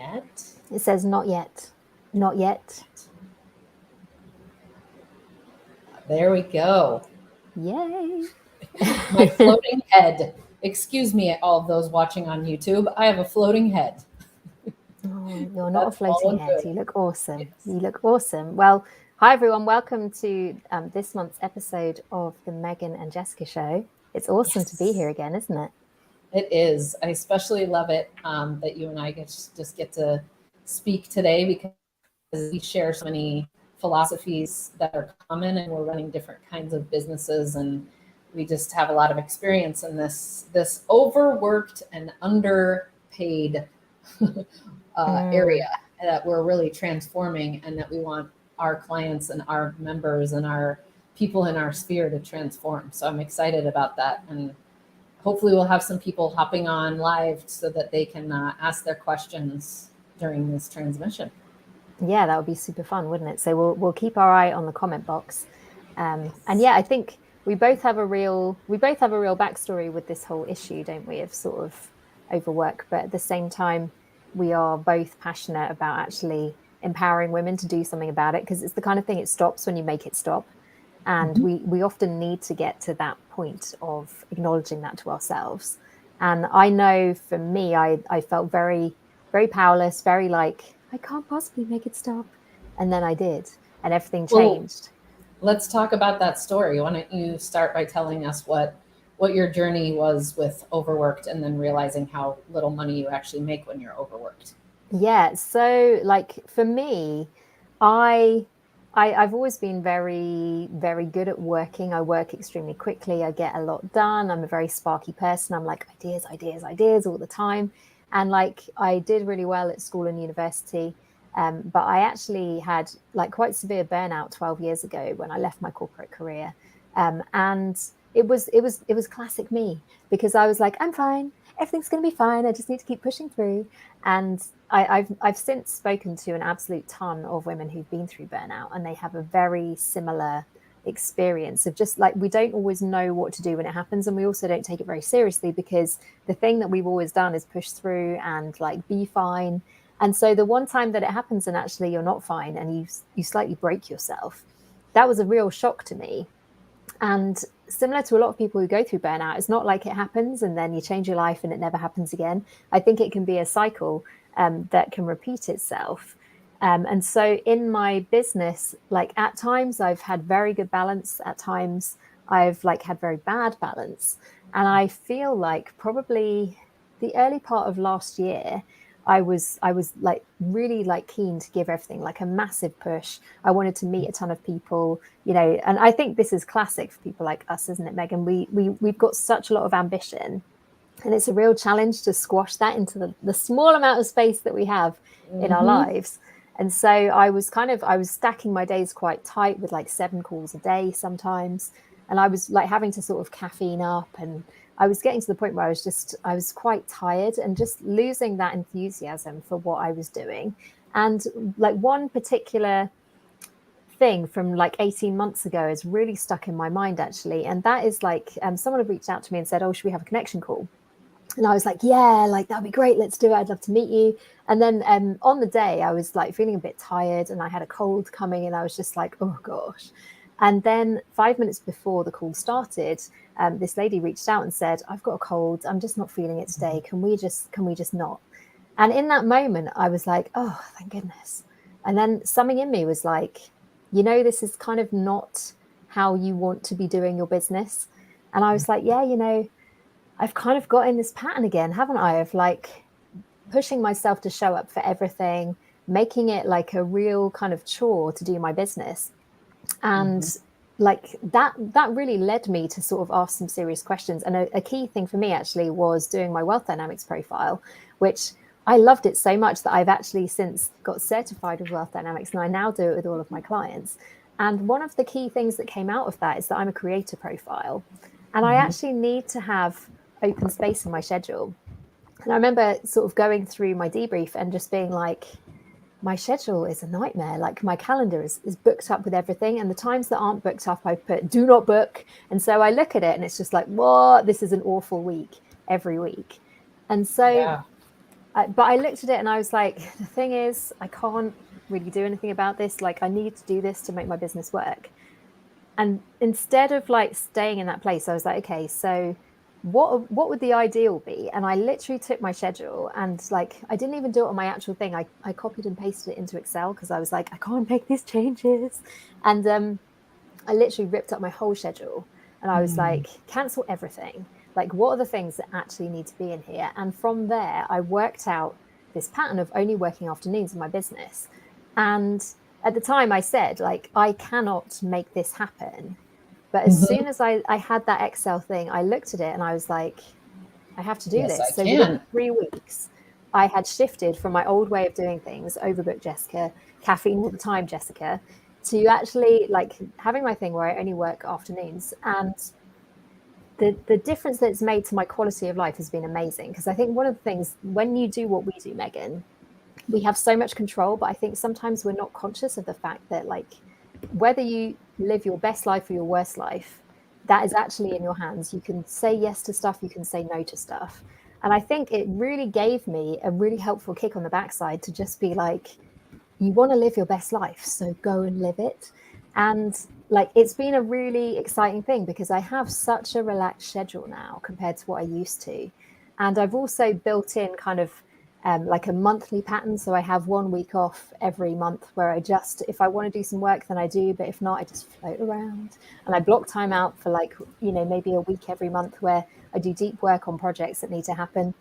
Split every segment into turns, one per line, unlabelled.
yet.
It says not yet. Not yet.
There we go.
Yay.
My floating head. Excuse me, all of those watching on YouTube. I have a floating head.
Oh, you're not a
That's all
floating head.
good.
You look awesome.
Yes.
You look awesome. Well, hi everyone. Welcome to this month's episode of the Meghann and Jessica Show. It's awesome to be here again, isn't it?
It is. I especially love it that you and I just get to speak today because we share so many philosophies that are common, and we're running different kinds of businesses, and we just have a lot of experience in this overworked and underpaid area that we're really transforming, and that we want our clients and our members and our people in our sphere to transform. So I'm excited about that, and hopefully we'll have some people hopping on live so that they can ask their questions during this transmission.
Yeah, that would be super fun, wouldn't it? So we'll keep our eye on the comment box. And yeah, I think we both have a real backstory with this whole issue, don't we, of sort of overwork. But at the same time, we are both passionate about actually empowering women to do something about it, because it's the kind of thing it stops when you make it stop. And we often need to get to that point of acknowledging that to ourselves. And I know for me, I felt very, very powerless, very like, I can't possibly make it stop. And then I did, and everything changed.
Well, let's talk about that story. Why don't you start by telling us what your journey was with overworked, and then realizing how little money you actually make when you're overworked.
Yeah. So like for me, I've always been very, very good at working. I work extremely quickly. I get a lot done. I'm a very sparky person. I'm like ideas all the time. And like I did really well at school and university. But I actually had like quite severe burnout 12 years ago when I left my corporate career. And it was classic me, because I was like, I'm fine. Everything's going to be fine. I just need to keep pushing through. And I've since spoken to an absolute ton of women who've been through burnout, and they have a very similar experience of just like, we don't always know what to do when it happens, and we also don't take it very seriously, because the thing that we've always done is push through and like be fine. And so the one time that it happens and actually you're not fine and you slightly break yourself, that was a real shock to me. And similar to a lot of people who go through burnout, it's not like it happens and then you change your life and it never happens again. I think it can be a cycle that can repeat itself. And so in my business, like at times I've had very good balance, at times I've like had very bad balance. And I feel like probably the early part of last year, I was like really like keen to give everything like a massive push. I wanted to meet a ton of people, you know, and I think this is classic for people like us, isn't it, Meghann? We've got such a lot of ambition, and it's a real challenge to squash that into the small amount of space that we have in our lives. And so I was stacking my days quite tight with like 7 calls a day sometimes. And I was like having to sort of caffeine up, and I was getting to the point where I was quite tired and just losing that enthusiasm for what I was doing. And like one particular thing from like 18 months ago is really stuck in my mind actually. And that is like, someone had reached out to me and said, oh, should we have a connection call? And I was like, yeah, like that'd be great. Let's do it. I'd love to meet you. And then on the day I was like feeling a bit tired, and I had a cold coming, and I was just like, oh gosh. And then 5 minutes before the call started, this lady reached out and said, I've got a cold. I'm just not feeling it today. Can we just not? And in that moment, I was like, oh, thank goodness. And then something in me was like, you know, this is kind of not how you want to be doing your business. And I was like, yeah, you know, I've kind of got in this pattern again, haven't I? Of like pushing myself to show up for everything, making it like a real kind of chore to do my business. And like that really led me to sort of ask some serious questions. And a key thing for me actually was doing my wealth dynamics profile, which I loved it so much that I've actually since got certified with wealth dynamics, and I now do it with all of my clients. And one of the key things that came out of that is that I'm a creator profile, and I actually need to have open space in my schedule. And I remember sort of going through my debrief and just being like, my schedule is a nightmare. Like my calendar is booked up with everything, and the times that aren't booked up, I put do not book. And so I look at it and it's just like, what? This is an awful week every week. And so But I looked at it and I was like, the thing is, I can't really do anything about this. Like, I need to do this to make my business work. And instead of like staying in that place, I was like, okay, so what would the ideal be? And I literally took my schedule and like I didn't even do it on my actual thing. I copied and pasted it into Excel because I was like, I can't make these changes. And I literally ripped up my whole schedule and I was like, cancel everything. Like, what are the things that actually need to be in here? And from there, I worked out this pattern of only working afternoons in my business. And at the time, I said, like, I cannot make this happen. But as soon as I had that Excel thing, I looked at it and I was like, I have to do
Yes, I
this. So within
can.
3 weeks, I had shifted from my old way of doing things, overbook Jessica, caffeine all the time, Jessica, to actually like having my thing where I only work afternoons. And the difference that it's made to my quality of life has been amazing. Because I think one of the things when you do what we do, Meghann, we have so much control, but I think sometimes we're not conscious of the fact that like whether you live your best life or your worst life, that is actually in your hands. You can say yes to stuff, you can say no to stuff. And I think it really gave me a really helpful kick on the backside to just be like, you want to live your best life, so go and live it. And like it's been a really exciting thing because I have such a relaxed schedule now compared to what I used to. And I've also built in kind of like a monthly pattern. So I have 1 week off every month where I just, if I want to do some work, then I do. But if not, I just float around. And I block time out for like, you know, maybe a week every month where I do deep work on projects that need to happen.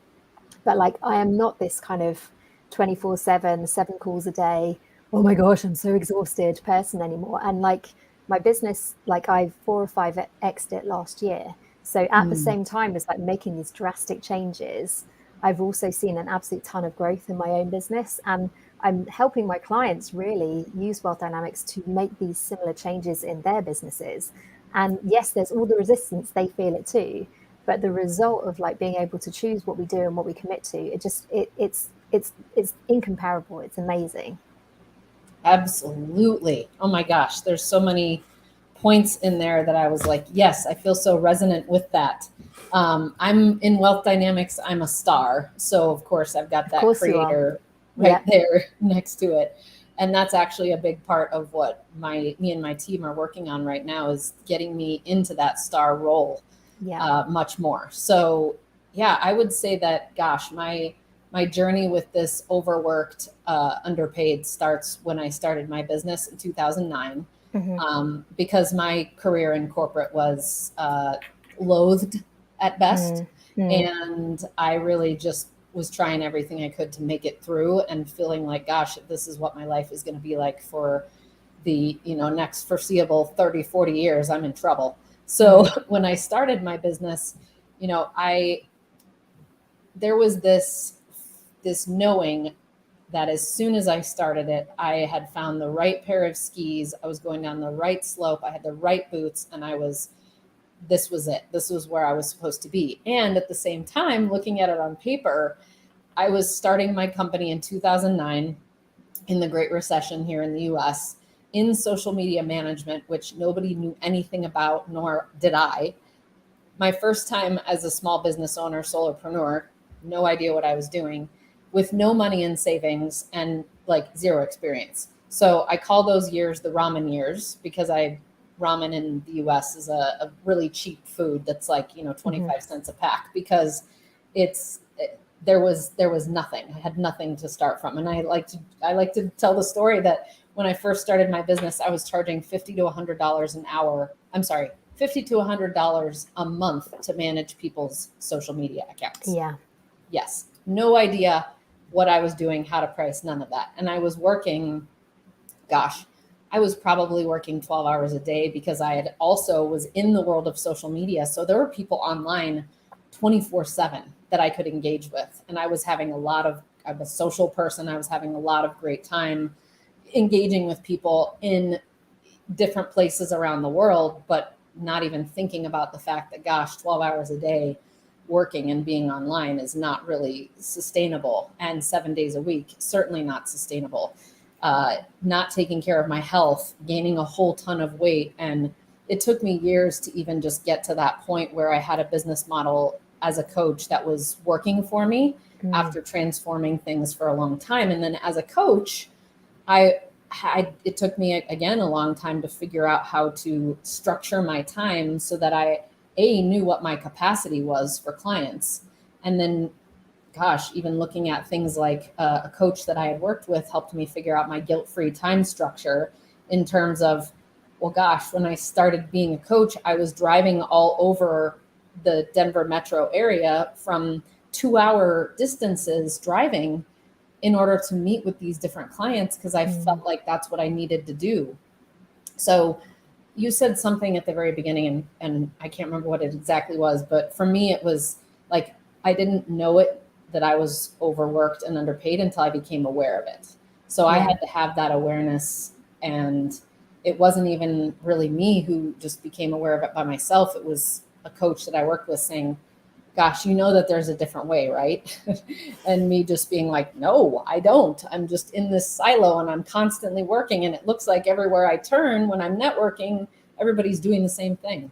But like, I am not this kind of 24/7, 7 calls a day. Oh my gosh, I'm so exhausted person anymore. And like my business, like I've 4 or 5 exited last year. So at the same time as like making these drastic changes, I've also seen an absolute ton of growth in my own business. And I'm helping my clients really use wealth dynamics to make these similar changes in their businesses. And yes, there's all the resistance, they feel it too. But the result of like being able to choose what we do and what we commit to, it's incomparable. It's amazing.
Absolutely. Oh my gosh, there's so many points in there that I was like, yes, I feel so resonant with that. I'm in Wealth Dynamics, I'm a star. So, of course, I've got
Of
that
course you are.
creator right
Yeah.
there next to it. And that's actually a big part of what me and my team are working on right now is getting me into that star role
Yeah.
much more. So, yeah, I would say that, gosh, my journey with this overworked, underpaid starts when I started my business in 2009,
Hmm.
because my career in corporate was loathed at best.
Mm-hmm.
And I really just was trying everything I could to make it through and feeling like, gosh, this is what my life is going to be like for the next foreseeable 30, 40 years. I'm in trouble. So when I started my business, I there was this knowing that as soon as I started it, I had found the right pair of skis. I was going down the right slope. I had the right boots, and this was it. This was where I was supposed to be. And at the same time, looking at it on paper, I was starting my company in 2009 in the Great Recession here in the US in social media management, which nobody knew anything about, nor did I. My first time as a small business owner, solopreneur, no idea what I was doing, with no money in savings and like zero experience. So I call those years the ramen years because ramen in the US is a really cheap food that's like, 25 cents a pack because it's there was nothing. I had nothing to start from. And I like to tell the story that when I first started my business, I was charging $50 to $100 an hour. I'm sorry, $50 to $100 a month to manage people's social media accounts.
Yeah.
Yes. No idea what I was doing, how to price, none of that. And I was working, gosh, I was probably working 12 hours a day because I had also was in the world of social media. So there were people online 24/7 that I could engage with. And I'm a social person. I was having a lot of great time engaging with people in different places around the world, but not even thinking about the fact that, gosh, 12 hours a day working and being online is not really sustainable. And 7 days a week, certainly not sustainable. Not taking care of my health, gaining a whole ton of weight. And it took me years to even just get to that point where I had a business model as a coach that was working for me. after transforming things for a long time. And then as a coach, it took me, again, a long time to figure out how to structure my time so that I knew what my capacity was for clients. And then, gosh, even looking at things like a coach that I had worked with helped me figure out my guilt-free time structure in terms of, well, gosh, when I started being a coach, I was driving all over the Denver metro area from 2-hour distances driving in order to meet with these different clients, because I felt like that's what I needed to do. So you said something at the very beginning, and I can't remember what it exactly was, but for me, it was like, I didn't know it, that I was overworked and underpaid until I became aware of it. So I had to have that awareness, and it wasn't even really me who just became aware of it by myself. It was a coach that I worked with saying, gosh, you know that there's a different way, right? And me just being like, no, I don't. I'm just in this silo and I'm constantly working. And it looks like everywhere I turn when I'm networking, everybody's doing the same thing.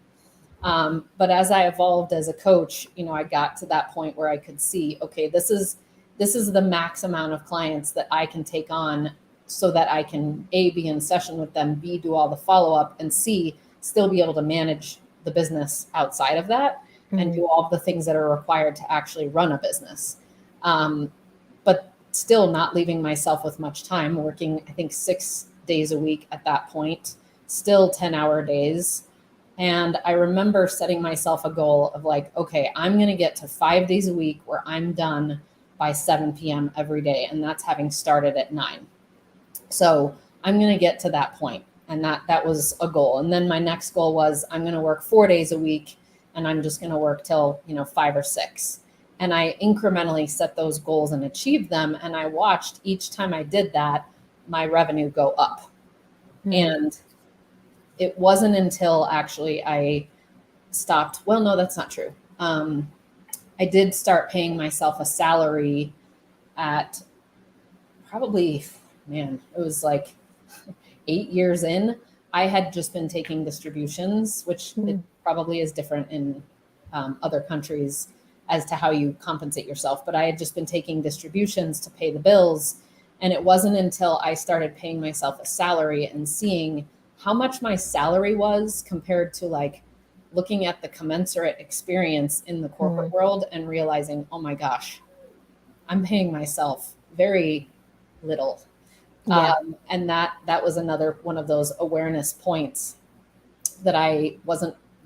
But as I evolved as a coach, I got to that point where I could see, okay, this is the max amount of clients that I can take on so that I can A, be in session with them, B, do all the follow-up, and C, still be able to manage the business outside of that and do all the things that are required to actually run a business. But still not leaving myself with much time, working, I think, 6 days a week at that point, still 10-hour days. And I remember setting myself a goal of like, okay, I'm going to get to 5 days a week where I'm done by 7 p.m. every day. And that's having started at 9. So I'm going to get to that point. And that was a goal. And then my next goal was I'm going to work 4 days a week, and I'm just going to work till, 5 or 6. And I incrementally set those goals and achieved them. And I watched each time I did that, my revenue go up. And it wasn't until actually I stopped. Well, no, that's not true. I did start paying myself a salary at probably, it was like 8 years in. I had just been taking distributions, which it probably is different in other countries as to how you compensate yourself. But I had just been taking distributions to pay the bills. And it wasn't until I started paying myself a salary and seeing how much my salary was compared to like looking at the commensurate experience in the corporate world and realizing, oh my gosh, I'm paying myself very little. And that was another one of those awareness points that I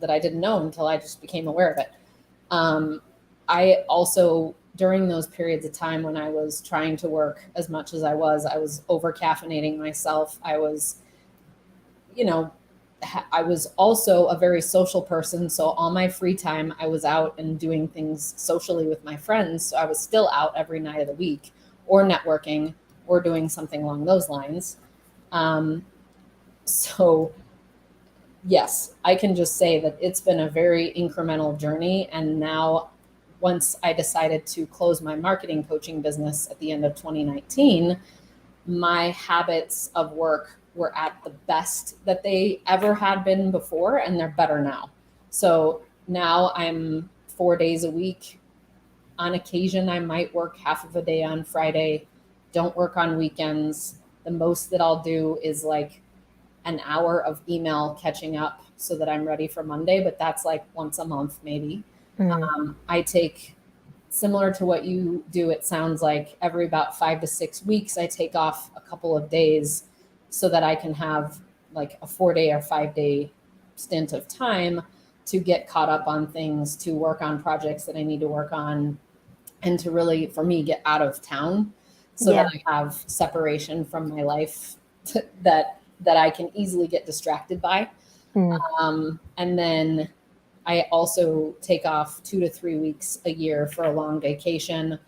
didn't know until I just became aware of it. I also, during those periods of time when I was trying to work as much as I was over caffeinating myself. I was also a very social person. So all my free time, I was out and doing things socially with my friends. So I was still out every night of the week or networking or doing something along those lines. So yes, I can just say that it's been a very incremental journey. And now, once I decided to close my marketing coaching business at the end of 2019, my habits of work were at the best that they ever had been before, and they're better now. So now I'm 4 days a week. On occasion, I might work half of a day on Friday, don't work on weekends. The most that I'll do is like an hour of email catching up so that I'm ready for Monday, but that's like once a month, maybe. I take, similar to what you do, it sounds like every about 5 to 6 weeks, I take off a couple of days so that I can have like a 4-day or 5-day stint of time to get caught up on things, to work on projects that I need to work on, and to really, for me, get out of town so that I have separation from my life that I can easily get distracted by. And then I also take off 2 to 3 weeks a year for a long vacation.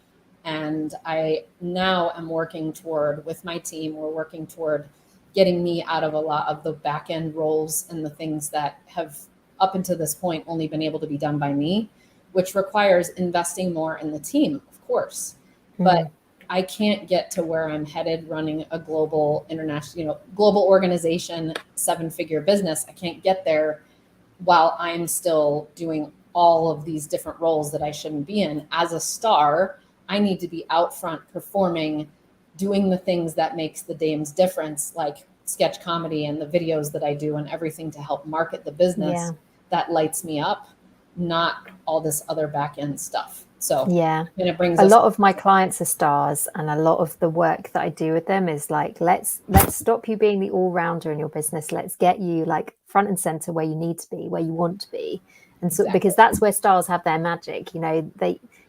And I now am working toward, with my team, we're working toward getting me out of a lot of the back end roles and the things that have up until this point only been able to be done by me, which requires investing more in the team, of course. But I can't get to where I'm headed running a global international, global organization, 7-figure business. I can't get there while I'm still doing all of these different roles that I shouldn't be in. As a star, I need to be out front performing, doing the things that makes the dame's difference, like sketch comedy and the videos that I do and everything to help market the business. That lights me up, not all this other back end stuff. So
yeah,
and it brings
a
us
lot of my clients are stars, and a lot of the work that I do with them is like, let's stop you being the all-rounder in your business. Let's get you like front and center where you need to be, where you want to be. And so because that's where stars have their magic, you know,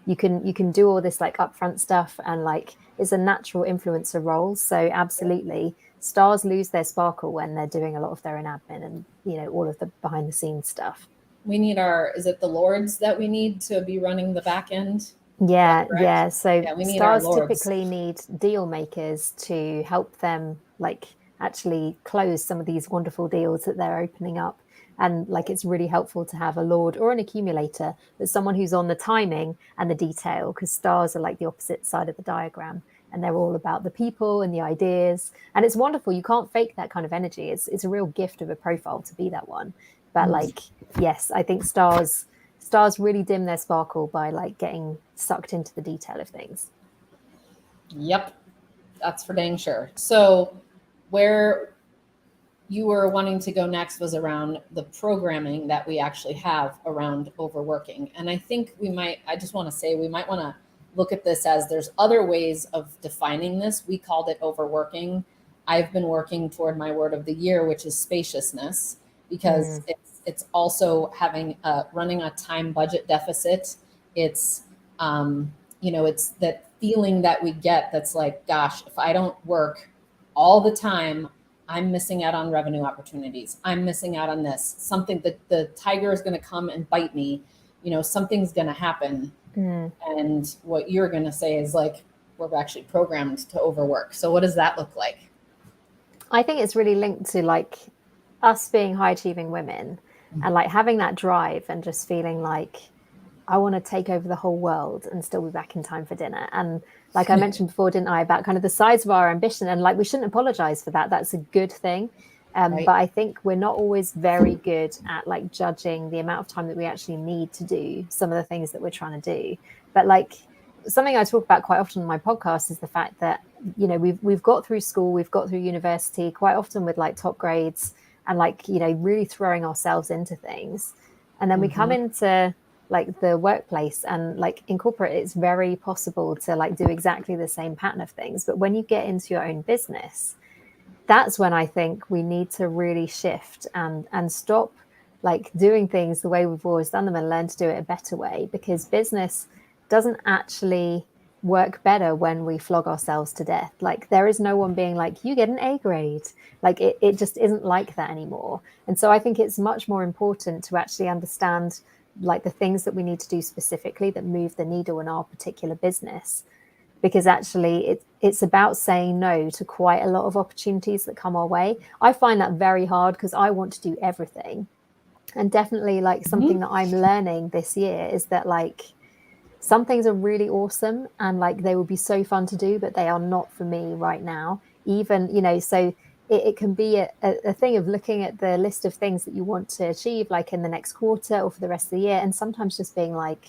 you can do all this like upfront stuff, and like it's a natural influencer role. So absolutely, stars lose their sparkle when they're doing a lot of their own admin and, you know, all of the behind the scenes stuff.
We need is it the lords that we need to be running the back end?
Yeah. So
we need
stars
our lords.
typically need deal makers to help them like actually close some of these wonderful deals that they're opening up. And like, it's really helpful to have a lord or an accumulator, but someone who's on the timing and the detail, because stars are like the opposite side of the diagram, and they're all about the people and the ideas. And it's wonderful. You can't fake that kind of energy. It's a real gift of a profile to be that one. But like, yes, I think stars really dim their sparkle by like getting sucked into the detail of things.
Yep, that's for dang sure. So where you were wanting to go next was around the programming that we actually have around overworking. And I think I just want to say, we might want to look at this as there's other ways of defining this. We called it overworking. I've been working toward my word of the year, which is spaciousness, because it's also having running a time budget deficit. It's it's that feeling that we get that's like, gosh, if I don't work all the time, I'm missing out on revenue opportunities. I'm missing out on this. Something that the tiger is going to come and bite me. You know, something's going to happen. And what you're going to say is like, we're actually programmed to overwork. So what does that look like?
I think it's really linked to like us being high achieving women and like having that drive and just feeling like I want to take over the whole world and still be back in time for dinner. And like I mentioned before, didn't I, about kind of the size of our ambition, and like we shouldn't apologize for that. That's a good thing. But I think we're not always very good at like judging the amount of time that we actually need to do some of the things that we're trying to do. But like something I talk about quite often on my podcast is the fact that, you know, we've got through school, we've got through university quite often with like top grades and like, you know, really throwing ourselves into things. And then we come into like the workplace and like in corporate, it's very possible to like do exactly the same pattern of things. But when you get into your own business, that's when I think we need to really shift and stop like doing things the way we've always done them and learn to do it a better way, because business doesn't actually work better when we flog ourselves to death. Like there is no one being like, you get an A grade. Like it just isn't like that anymore. And so I think it's much more important to actually understand like the things that we need to do specifically that move the needle in our particular business, because actually it's about saying no to quite a lot of opportunities that come our way. I find that very hard because I want to do everything. And definitely like something that I'm learning this year is that like some things are really awesome and like they will be so fun to do, but they are not for me right now. Even, you know, so it can be a thing of looking at the list of things that you want to achieve like in the next quarter or for the rest of the year, and sometimes just being like,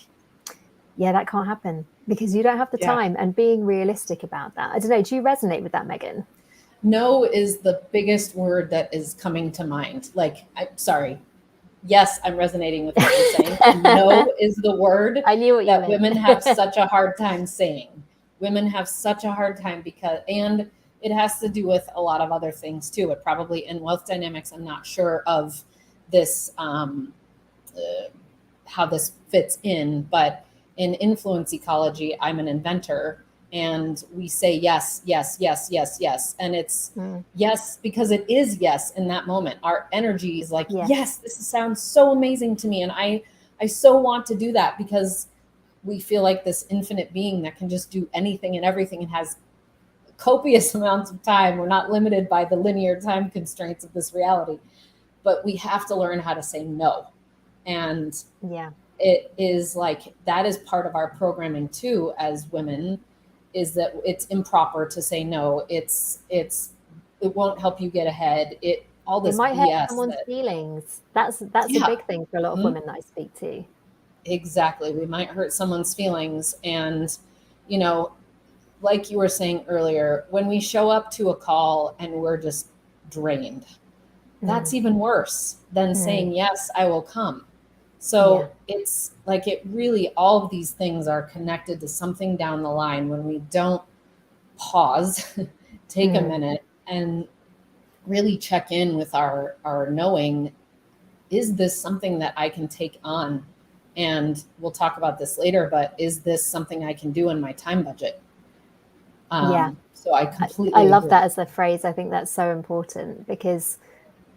yeah, that can't happen because you don't have the time, and being realistic about that. I don't know, do you resonate with that, Meghann?
No is the biggest word that is coming to mind. Like, I'm sorry. Yes, I'm resonating with what you're saying. No is the word
I knew what you
that
meant.
women have such a hard time saying. Women have such a hard time and it has to do with a lot of other things too. It probably in wealth dynamics, I'm not sure of this, how this fits in, but in influence ecology, I'm an inventor. And we say yes, yes, yes, yes, yes. And it's yes, because it is yes in that moment. Our energy is like, yes, this sounds so amazing to me. And I so want to do that because we feel like this infinite being that can just do anything and everything and has copious amounts of time. We're not limited by the linear time constraints of this reality, but we have to learn how to say no. And it is like, that is part of our programming too, as women, is that it's improper to say no. It won't help you get ahead. All this
it might
BS
hurt someone's feelings. That's a big thing for a lot of women that I speak to.
Exactly. We might hurt someone's feelings. And you know, like you were saying earlier, when we show up to a call and we're just drained, that's even worse than saying, yes, I will come. So it's like, it really, all of these things are connected to something down the line when we don't pause, take a minute and really check in with our knowing, is this something that I can take on? And we'll talk about this later, but is this something I can do in my time budget? So I completely
I love
agree.
that as a phrase. I think that's so important because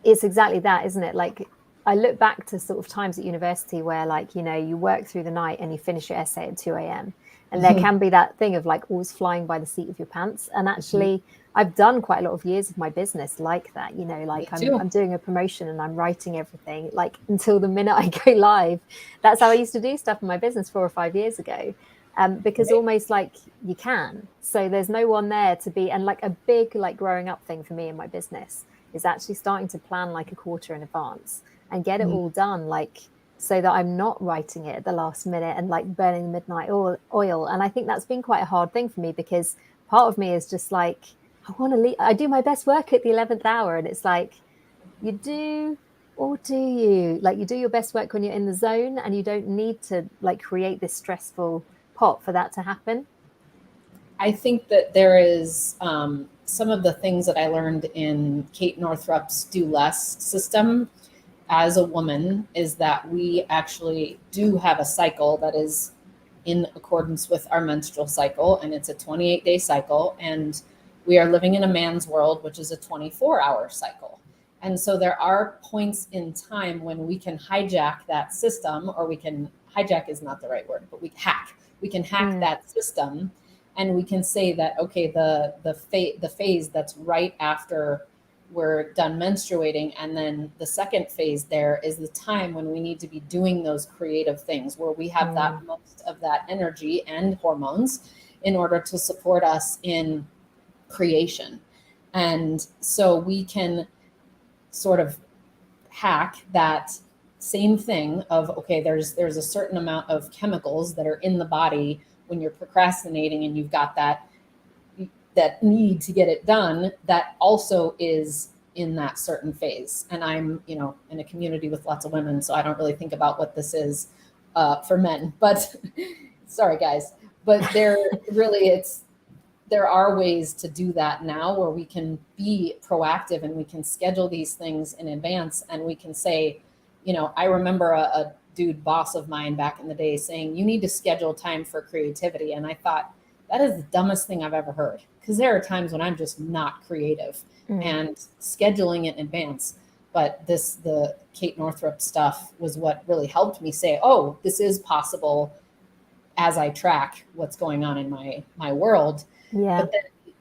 it's exactly that, isn't it? Like, I look back to sort of times at university where, like, you know, you work through the night and you finish your essay at 2 a.m. And there can be that thing of like always flying by the seat of your pants. And actually, I've done quite a lot of years of my business like that, you know, like I'm doing a promotion and I'm writing everything like until the minute I go live. That's how I used to do stuff in my business 4 or 5 years ago. Because almost like you can. So there's no one there to be, and like a big like growing up thing for me in my business is actually starting to plan like a quarter in advance and get it all done, like so that I'm not writing it at the last minute and like burning the midnight oil. And I think that's been quite a hard thing for me because part of me is just like, I want to leave. I do my best work at the 11th hour. And it's like, you do, or do you? Like, you do your best work when you're in the zone and you don't need to like create this stressful pot for that to happen.
I think that there is some of the things that I learned in Kate Northrup's Do Less system as a woman is that we actually do have a cycle that is in accordance with our menstrual cycle, and it's a 28-day cycle, and we are living in a man's world, which is a 24-hour cycle. And so there are points in time when we can hijack that system, or we can, hijack is not the right word, but we can hack that system, and we can say that, okay, the phase that's right after we're done menstruating, and then the second phase there is the time when we need to be doing those creative things where we have that most of that energy and hormones in order to support us in creation. And so we can sort of hack that same thing of, okay, there's a certain amount of chemicals that are in the body when you're procrastinating and you've got that need to get it done, that also is in that certain phase. And I'm, you know, in a community with lots of women, so I don't really think about what this is for men, but sorry guys, but there are ways to do that now where we can be proactive and we can schedule these things in advance, and we can say, you know, I remember a dude boss of mine back in the day saying, you need to schedule time for creativity. And I thought, that is the dumbest thing I've ever heard, because there are times when I'm just not creative and scheduling it in advance. But the Kate Northrup stuff was what really helped me say, oh, this is possible as I track what's going on in my world.
Yeah.
But then,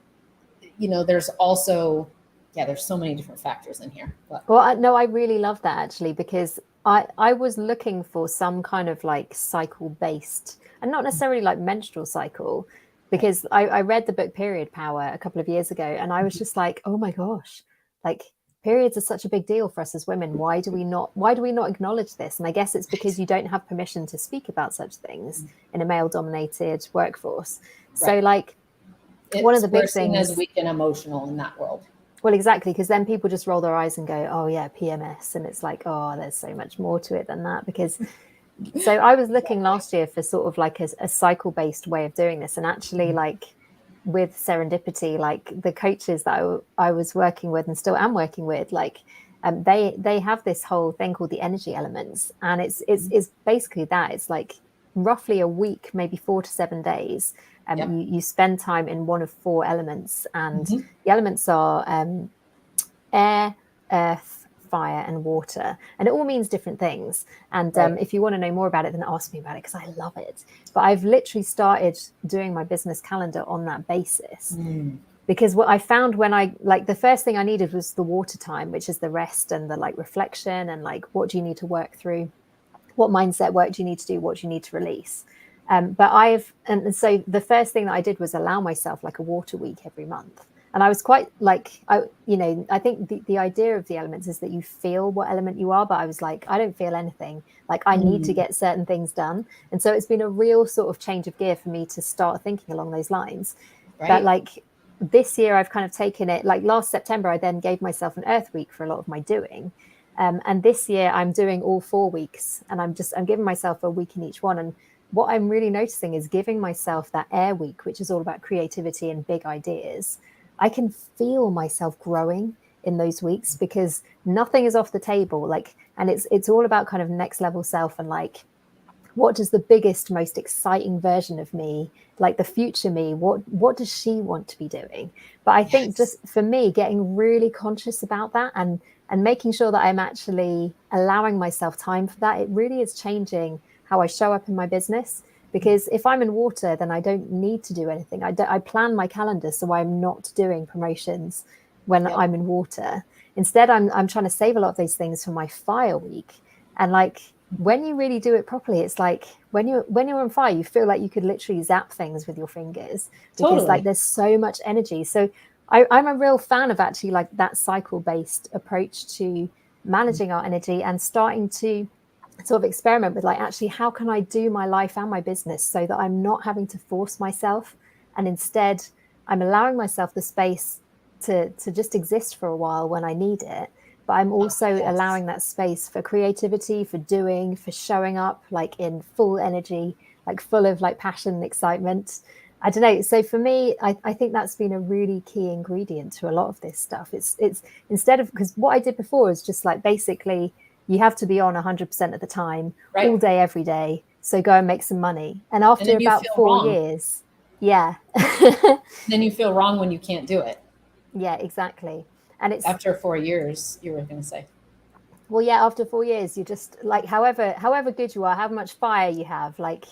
you know, there's also, there's so many different factors in here. But.
Well, no, I really love that actually, because I was looking for some kind of like cycle based, and not necessarily like menstrual cycle, because I read the book Period Power a couple of years ago, and I was just like, oh my gosh, like periods are such a big deal for us as women. Why do we not acknowledge this? And I guess it's because you don't have permission to speak about such things in a male dominated workforce. So like, one of the big things,
as weak and emotional in that world.
Well, exactly, because then people just roll their eyes and go, oh yeah, PMS. And it's like, oh, there's so much more to it than that. Because so I was looking last year for sort of like a cycle-based way of doing this. And actually, like with Serendipity, like the coaches that I was working with and still am working with, like they have this whole thing called the energy elements. And it's basically that. It's like roughly a week, maybe 4 to 7 days. You spend time in one of 4 elements, and the elements are air, earth, fire, and water. And it all means different things. And if you want to know more about it, then ask me about it, because I love it. But I've literally started doing my business calendar on that basis. Because what I found when the first thing I needed was the water time, which is the rest and the like reflection and like, what do you need to work through? What mindset work do you need to do? What do you need to release? But so the first thing that I did was allow myself like a water week every month. And I was quite like, I think the idea of the elements is that you feel what element you are, but I was like, I don't feel anything. Like I need to get certain things done. And so it's been a real sort of change of gear for me to start thinking along those lines.
Right.
That like this year I've kind of taken it, like last September, I then gave myself an earth week for a lot of my doing. And this year I'm doing all 4 weeks, and I'm giving myself a week in each one. And what I'm really noticing is giving myself that air week, which is all about creativity and big ideas. I can feel myself growing in those weeks because nothing is off the table. Like, and it's all about kind of next level self and like, what does the biggest, most exciting version of me, like the future me, what does she want to be doing? But I think just for me, getting really conscious about that and making sure that I'm actually allowing myself time for that, it really is changing how I show up in my business. Because if I'm in water, then I don't need to do anything. I plan my calendar so I'm not doing promotions when I'm in water. Instead, I'm trying to save a lot of those things for my fire week. And like, when you really do it properly, it's like when you're on fire, you feel like you could literally zap things with your fingers because like there's so much energy. So I'm a real fan of actually like that cycle-based approach to managing our energy and starting to sort of experiment with like, actually, how can I do my life and my business so that I'm not having to force myself, and instead I'm allowing myself the space to just exist for a while when I need it. But I'm also allowing that space for creativity, for doing, for showing up like in full energy, like full of like passion and excitement. I don't know. So for me, I think that's been a really key ingredient to a lot of this stuff. It's instead of, because what I did before is just like basically you have to be on 100% of the time, all day, every day. So go and make some money. And after about 4 years,
then you feel wrong when you can't do it.
Yeah, exactly. And it's
after 4 years, you were going to say.
Well, yeah, after 4 years, you just like, however good you are, how much fire you have, like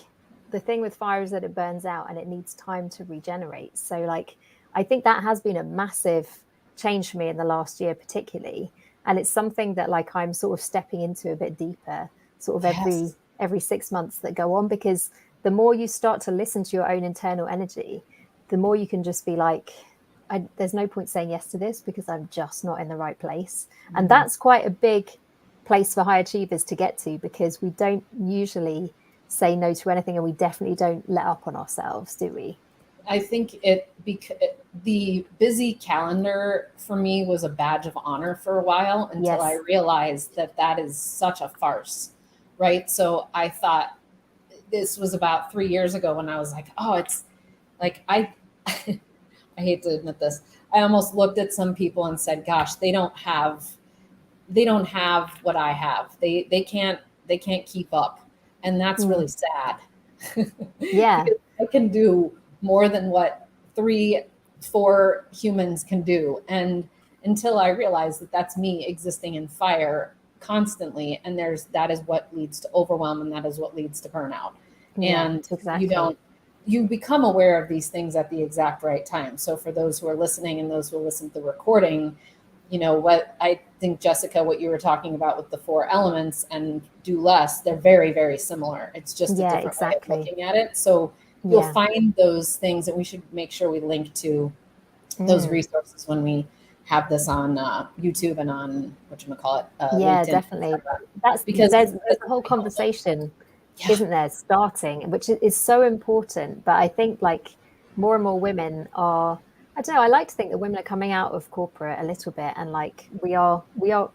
the thing with fire is that it burns out and it needs time to regenerate. So like, I think that has been a massive change for me in the last year, particularly. And it's something that like, I'm sort of stepping into a bit deeper, sort of every 6 months that go on, because the more you start to listen to your own internal energy, the more you can just be like, there's no point saying yes to this because I'm just not in the right place. And that's quite a big place for high achievers to get to, because we don't usually say no to anything, and we definitely don't let up on ourselves, do we?
I think the busy calendar for me was a badge of honor for a while until I realized that is such a farce, right? So I thought, this was about 3 years ago when I was like, oh, it's like, I hate to admit this, I almost looked at some people and said, gosh, they don't have what I have. They can't keep up. And that's really sad.
Yeah.
Because I can do more than what 3-4 humans can do. And until I realized that that's me existing in fire constantly. And that is what leads to overwhelm, and that is what leads to burnout.
Yeah,
and
exactly.
you become aware of these things at the exact right time. So for those who are listening and those who will listen to the recording, you know, what I think, Jessica, what you were talking about with the 4 elements and do less, they're very, very similar. It's just a different way of looking at it. So you'll find those things, and we should make sure we link to those resources when we have this on YouTube and on whatchamacallit,
yeah,
LinkedIn.
Definitely. That's because there's a whole conversation, isn't there, starting, which is so important. But I think like more and more women are, I don't know, I like to think that women are coming out of corporate a little bit, and like we are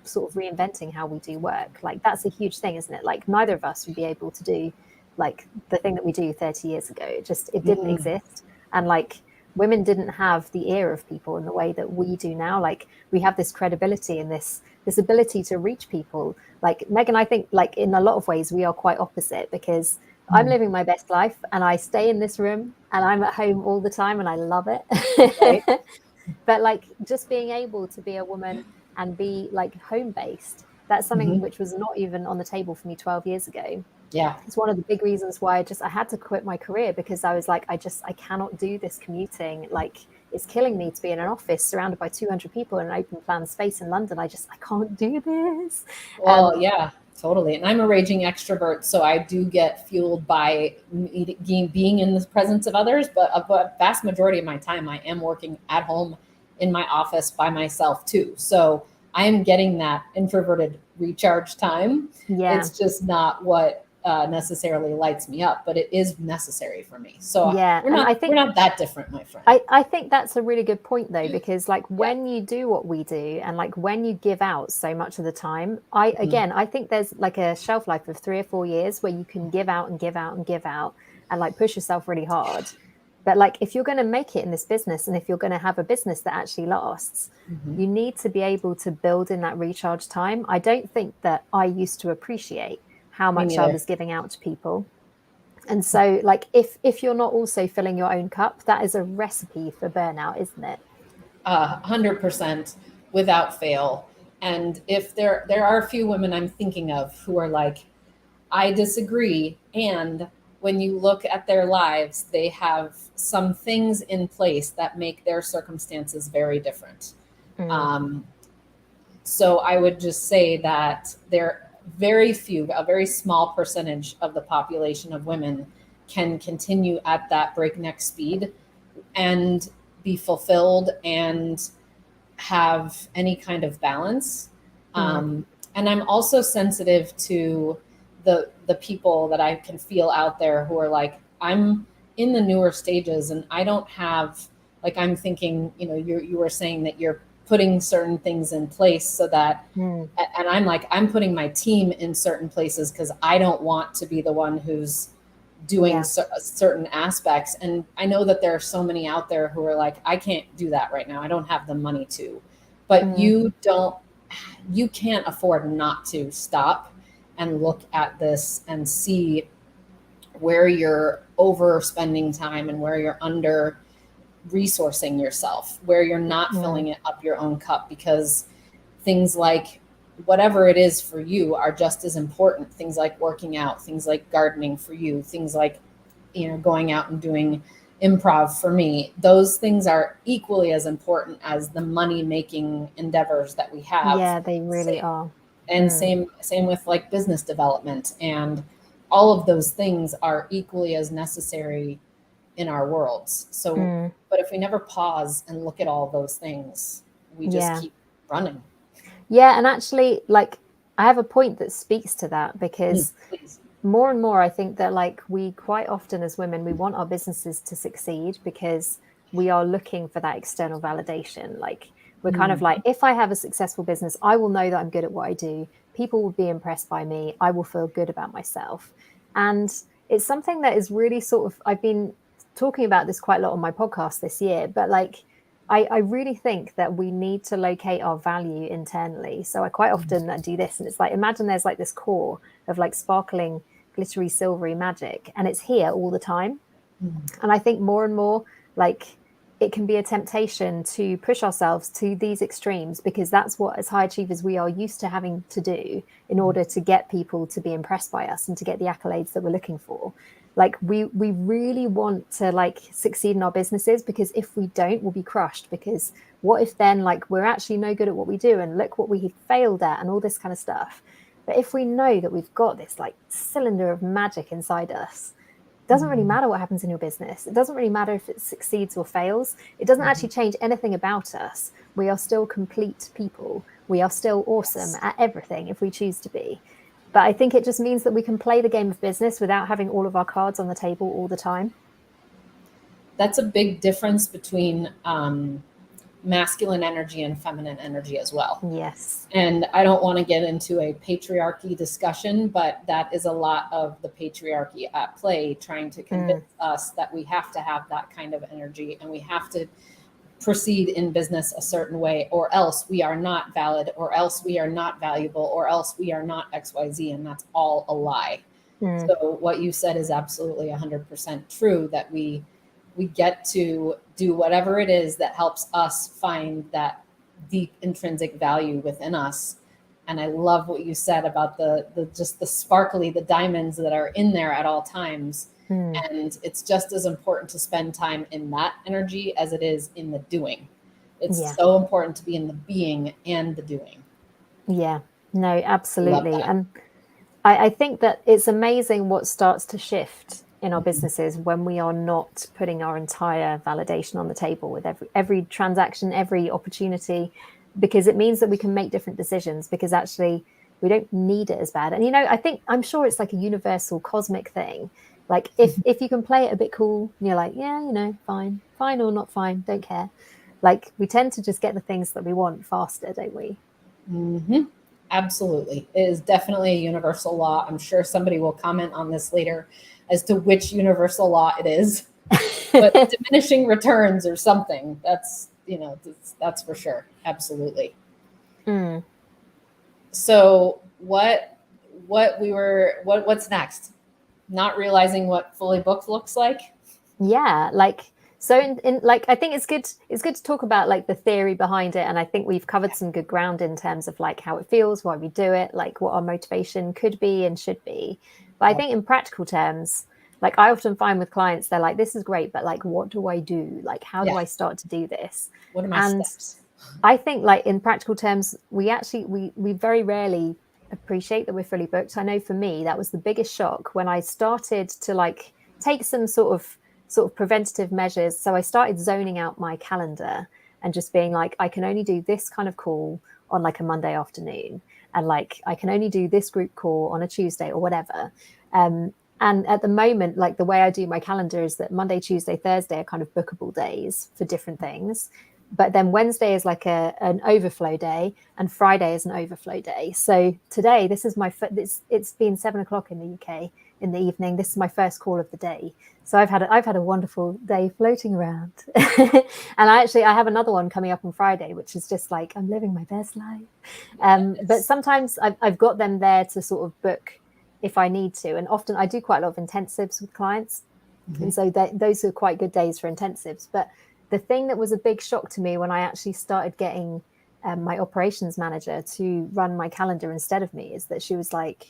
sort of reinventing how we do work. Like that's a huge thing, isn't it? Like neither of us would be able to do like the thing that we do 30 years ago. It didn't exist. And like women didn't have the ear of people in the way that we do now. Like we have this credibility and this ability to reach people. Like Meghann, I think like in a lot of ways we are quite opposite, because I'm living my best life and I stay in this room and I'm at home all the time and I love it. Right? But like just being able to be a woman and be like home based, that's something which was not even on the table for me 12 years ago.
Yeah.
It's one of the big reasons why I had to quit my career, because I was like, I cannot do this commuting. Like it's killing me to be in an office surrounded by 200 people in an open plan space in London. I can't do this.
Well, yeah, totally. And I'm a raging extrovert, so I do get fueled by being in the presence of others. But a vast majority of my time, I am working at home in my office by myself too. So I am getting that introverted recharge time.
Yeah.
It's just not what necessarily lights me up, but it is necessary for me. So
Yeah.
we're not that different, my friend.
I think that's a really good point though, because like when you do what we do and like when you give out so much of the time, I think there's like a shelf life of 3 or 4 years where you can give out and give out and give out and like push yourself really hard. But like if you're going to make it in this business and if you're going to have a business that actually lasts, you need to be able to build in that recharge time. I don't think that I used to appreciate how much I was giving out to people. And so like if you're not also filling your own cup, that is a recipe for burnout, isn't it?
100% without fail. And if there are a few women I'm thinking of who are like, I disagree. And when you look at their lives, they have some things in place that make their circumstances very different. So I would just say that there very few, a very small percentage of the population of women can continue at that breakneck speed and be fulfilled and have any kind of balance. And I'm also sensitive to the people that I can feel out there who are like, I'm in the newer stages and I don't have, like, I'm thinking, you were saying that you're putting certain things in place so that, and I'm like, I'm putting my team in certain places because I don't want to be the one who's doing certain aspects. And I know that there are so many out there who are like, I can't do that right now. I don't have the money to, but you can't afford not to stop and look at this and see where you're overspending time and where you're under resourcing yourself, where you're not filling it up your own cup, because things like whatever it is for you are just as important. Things like working out, things like gardening for you, things like, going out and doing improv for me. Those things are equally as important as the money making endeavors that we have.
Yeah, they really are.
And same with like business development, and all of those things are equally as necessary in our worlds. So, but if we never pause and look at all those things, we just keep running.
Yeah. And actually, like, I have a point that speaks to that, because more and more, I think that like we quite often as women, we want our businesses to succeed because we are looking for that external validation. Like we're kind of like, if I have a successful business, I will know that I'm good at what I do. People will be impressed by me. I will feel good about myself. And it's something that is really sort of, I've been talking about this quite a lot on my podcast this year, but like, I really think that we need to locate our value internally. So I quite often do this, and it's like, imagine there's like this core of like sparkling, glittery, silvery magic, and it's here all the time. And I think more and more, like, it can be a temptation to push ourselves to these extremes, because that's what, as high achievers, we are used to having to do in order to get people to be impressed by us and to get the accolades that we're looking for. Like we really want to like succeed in our businesses, because if we don't, we'll be crushed. Because what if then like we're actually no good at what we do, and look what we failed at and all this kind of stuff. But if we know that we've got this like cylinder of magic inside us, it doesn't really matter what happens in your business. It doesn't really matter if it succeeds or fails. It doesn't actually change anything about us. We are still complete people. We are still awesome at everything if we choose to be. But I think it just means that we can play the game of business without having all of our cards on the table all the time.
That's a big difference between masculine energy and feminine energy as well.
Yes.
And I don't want to get into a patriarchy discussion, but that is a lot of the patriarchy at play, trying to convince us that we have to have that kind of energy and we have to proceed in business a certain way, or else we are not valid, or else we are not valuable, or else we are not XYZ. And that's all a lie. So what you said is absolutely 100% true, that we get to do whatever it is that helps us find that deep intrinsic value within us. And I love what you said about the just the sparkly, the diamonds that are in there at all times. And it's just as important to spend time in that energy as it is in the doing. It's so important to be in the being and the doing.
Yeah, no, absolutely. And I think that it's amazing what starts to shift in our businesses when we are not putting our entire validation on the table with every transaction, every opportunity, because it means that we can make different decisions, because actually we don't need it as bad. And, I'm sure it's like a universal cosmic thing. Like if you can play it a bit cool, and you're like, yeah, fine or not fine, don't care. Like we tend to just get the things that we want faster, don't we?
Mm-hmm. Absolutely. It is definitely a universal law. I'm sure somebody will comment on this later as to which universal law it is, but diminishing returns or something. That's for sure. Absolutely.
Mm.
So what's next? Not realizing what fully booked looks like.
Yeah. So in like, I think it's good to talk about like the theory behind it. And I think we've covered some good ground in terms of like how it feels, why we do it, like what our motivation could be and should be. But I think in practical terms, like I often find with clients, they're like, this is great, but like, what do I do? Like, how do I start to do this?
What are my steps?
I think like in practical terms, we very rarely appreciate that we're fully booked. I know for me, that was the biggest shock when I started to like take some sort of preventative measures. So I started zoning out my calendar and just being like, I can only do this kind of call on like a Monday afternoon. And like, I can only do this group call on a Tuesday or whatever. And at the moment, like the way I do my calendar is that Monday, Tuesday, Thursday are kind of bookable days for different things. But then Wednesday is like an overflow day, and Friday is an overflow day. So today, this is it's been 7 o'clock in the UK in the evening. This is my first call of the day. So I've had a wonderful day floating around. And I have another one coming up on Friday, which is just like, I'm living my best life. But sometimes I've got them there to sort of book if I need to. And often I do quite a lot of intensives with clients. Mm-hmm. And so those are quite good days for intensives. But the thing that was a big shock to me when I actually started getting my operations manager to run my calendar instead of me is that she was like,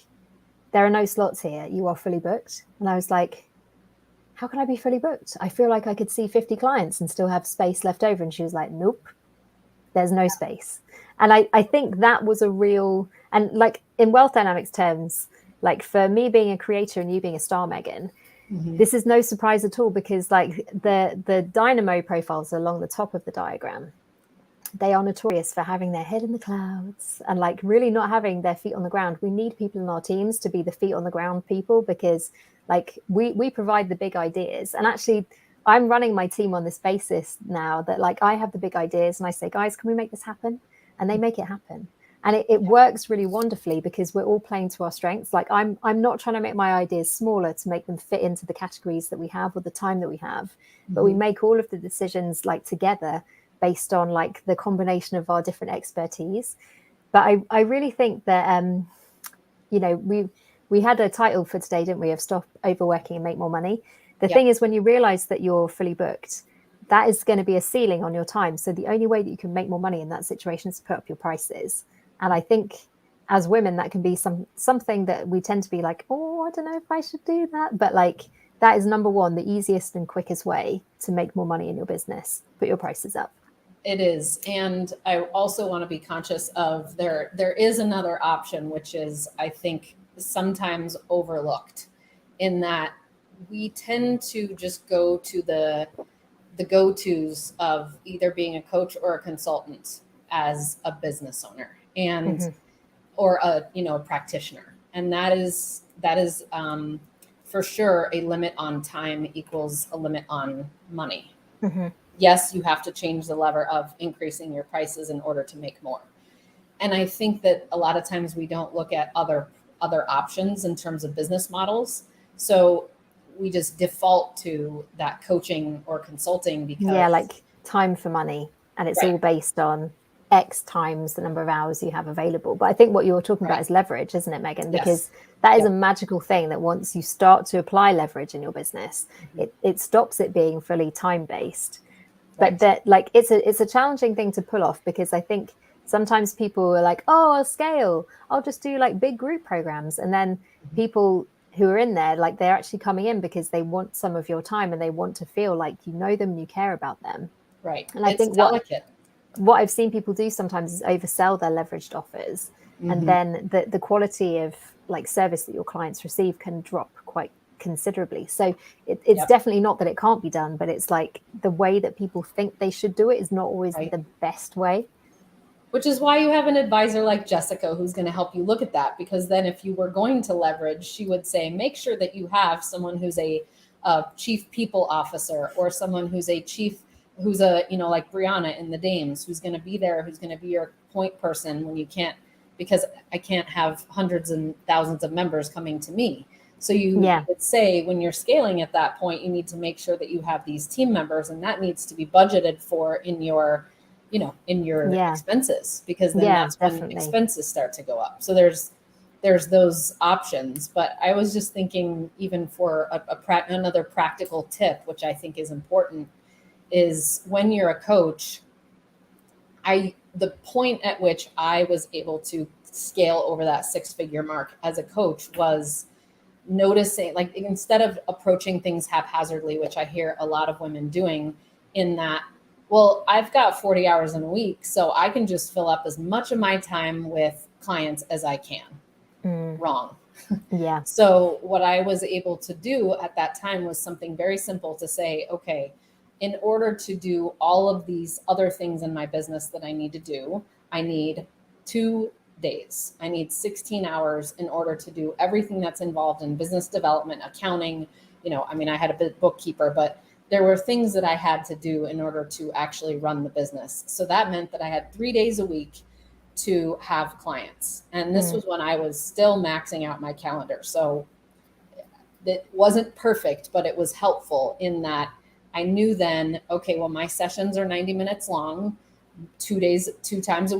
there are no slots here. You are fully booked. And I was like, how can I be fully booked? I feel like I could see 50 clients and still have space left over. And she was like, nope, there's no space. And I think that was a real, and like in wealth dynamics terms, like for me being a creator and you being a star, Meghann, mm-hmm. This is no surprise at all, because like the dynamo profiles along the top of the diagram, they are notorious for having their head in the clouds and like really not having their feet on the ground. We need people in our teams to be the feet on the ground people, because like we provide the big ideas. And actually I'm running my team on this basis now that like I have the big ideas and I say, guys, can we make this happen? And they make it happen. And it works really wonderfully because we're all playing to our strengths. Like I'm not trying to make my ideas smaller to make them fit into the categories that we have or the time that we have, mm-hmm. but we make all of the decisions like together based on like the combination of our different expertise. But I really think that, we had a title for today, didn't we, of Stop Overworking and Make More Money. The thing is, when you realize that you're fully booked, that is going to be a ceiling on your time. So the only way that you can make more money in that situation is to put up your prices. And I think as women, that can be something that we tend to be like, oh, I don't know if I should do that. But like, that is number one, the easiest and quickest way to make more money in your business. Put your prices up.
It is. And I also want to be conscious of there is another option, which is, I think, sometimes overlooked, in that we tend to just go to the go-tos of either being a coach or a consultant as a business owner and mm-hmm. or a practitioner. And that is for sure a limit on time equals a limit on money. Mm-hmm. Yes, you have to change the lever of increasing your prices in order to make more. And I think that a lot of times we don't look at other options in terms of business models. So we just default to that coaching or consulting because
like time for money. And it's all based on X times the number of hours you have available. But I think what you're talking about is leverage, isn't it, Meghann? Because that is a magical thing that once you start to apply leverage in your business, mm-hmm. it stops it being fully time-based. But that like it's a challenging thing to pull off, because I think sometimes people are like, oh, I'll scale. I'll just do like big group programs. And then mm-hmm. people who are in there, like they're actually coming in because they want some of your time and they want to feel like you know them and you care about them.
Right.
And I think what I've seen people do sometimes is oversell their leveraged offers. Mm-hmm. And then the quality of like service that your clients receive can drop quite considerably. So it's definitely not that it can't be done, but it's like the way that people think they should do it is not always the best way.
Which is why you have an advisor like Jessica who's going to help you look at that. Because then if you were going to leverage, she would say, make sure that you have someone who's a chief people officer, or someone who's a like Brianna in the Dames, who's going to be there, who's going to be your point person when you can't, because I can't have hundreds and thousands of members coming to me. So you would say, when you're scaling at that point, you need to make sure that you have these team members, and that needs to be budgeted for in your expenses, because then that's when expenses start to go up. So there's those options. But I was just thinking, even for another practical tip, which I think is important, is when you're a coach, the point at which I was able to scale over that 6-figure mark as a coach was noticing, like, instead of approaching things haphazardly, which I hear a lot of women doing, in that, well, I've got 40 hours in a week, so I can just fill up as much of my time with clients as I can. Wrong.
Yeah.
So what I was able to do at that time was something very simple, to say, okay, in order to do all of these other things in my business that I need to do, I need 2 days. I need 16 hours in order to do everything that's involved in business development, accounting. I had a bookkeeper, but there were things that I had to do in order to actually run the business. So that meant that I had 3 days a week to have clients. And this was when I was still maxing out my calendar. So it wasn't perfect, but it was helpful in that I knew then, okay, well, my sessions are 90 minutes long, 2 times a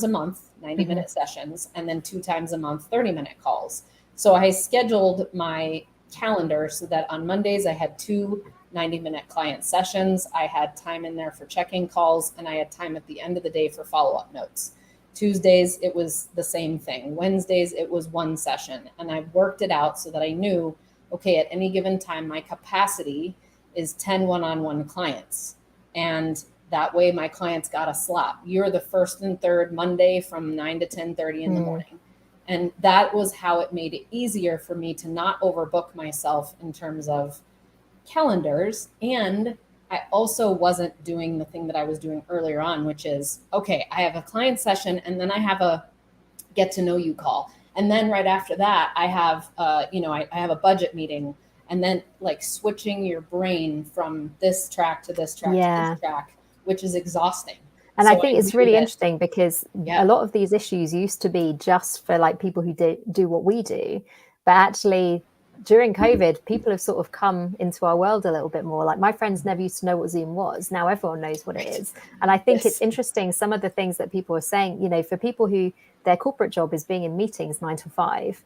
month, 90-minute sessions, and then 2 times a month, 30-minute calls. So I scheduled my calendar so that on Mondays I had 2 90-minute client sessions. I had time in there for check-in calls, and I had time at the end of the day for follow-up notes. Tuesdays, it was the same thing. Wednesdays, it was 1 session. And I worked it out so that I knew, okay, at any given time, my capacity is 10 one-on-one clients. And that way my clients got a slot. You're the first and third Monday from 9 to 10:30 in the morning. And that was how it made it easier for me to not overbook myself in terms of calendars. And I also wasn't doing the thing that I was doing earlier on, which is, okay, I have a client session, and then I have a get to know you call. And then right after that, I have, I have a budget meeting, and then like switching your brain from this track to this track to this track, which is exhausting.
And so I think it's really interesting because a lot of these issues used to be just for like people who do what we do, but actually during COVID, people have sort of come into our world a little bit more. Like my friends never used to know what Zoom was. Now everyone knows what it is. And I think it's interesting, some of the things that people are saying, for people who their corporate job is being in meetings 9 to 5,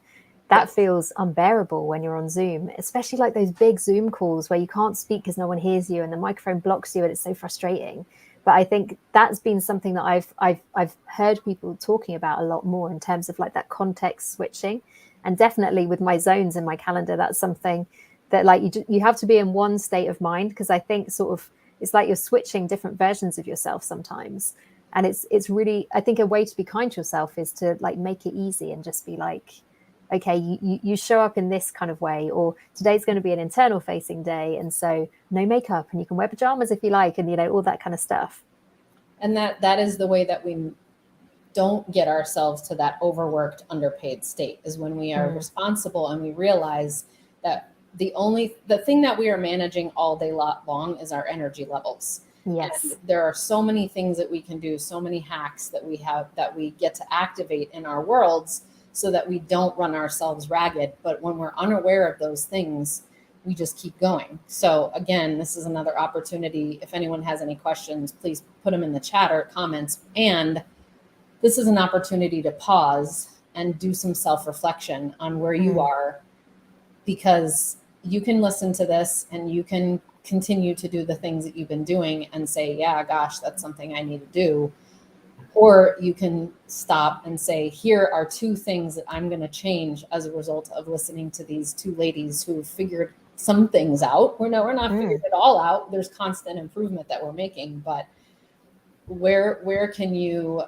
that feels unbearable when you're on Zoom, especially like those big Zoom calls where you can't speak because no one hears you and the microphone blocks you, and it's so frustrating. But I think that's been something that I've heard people talking about a lot more in terms of like that context switching. And definitely with my zones in my calendar, that's something that like you have to be in one state of mind, because I think sort of it's like you're switching different versions of yourself sometimes. And it's really, I think a way to be kind to yourself is to like make it easy and just be like, okay, you show up in this kind of way, or today's going to be an internal facing day, and so no makeup, and you can wear pajamas if you like, and all that kind of stuff.
And that is the way that we don't get ourselves to that overworked, underpaid state, is when we are responsible and we realize that the thing that we are managing all day long is our energy levels.
Yes.
And there are so many things that we can do, so many hacks that we have that we get to activate in our worlds so that we don't run ourselves ragged. But when we're unaware of those things, we just keep going. So again, this is another opportunity. If anyone has any questions, please put them in the chat or comments. And this is an opportunity to pause and do some self-reflection on where you are, because you can listen to this and you can continue to do the things that you've been doing and say, yeah, gosh, that's something I need to do. Or you can stop and say, here are 2 things that I'm going to change as a result of listening to these 2 ladies who figured some things out. We're not figured it all out. There's constant improvement that we're making, but where can you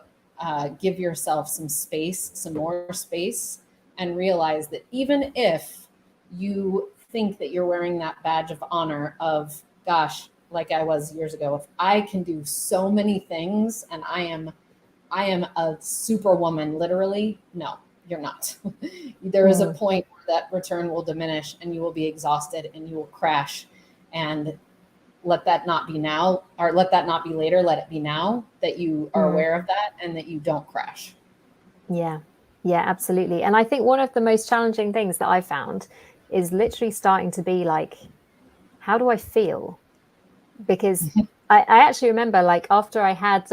give yourself some space, some more space, and realize that even if you think that you're wearing that badge of honor of, gosh, like I was years ago, if I can do so many things and I am a superwoman, literally. No, you're not. There is a point where that return will diminish and you will be exhausted and you will crash. And let that not be now, or let that not be later. Let it be now that you are aware of that and that you don't crash.
Yeah. Yeah, absolutely. And I think one of the most challenging things that I found is literally starting to be like, how do I feel? Because I actually remember, like, after I had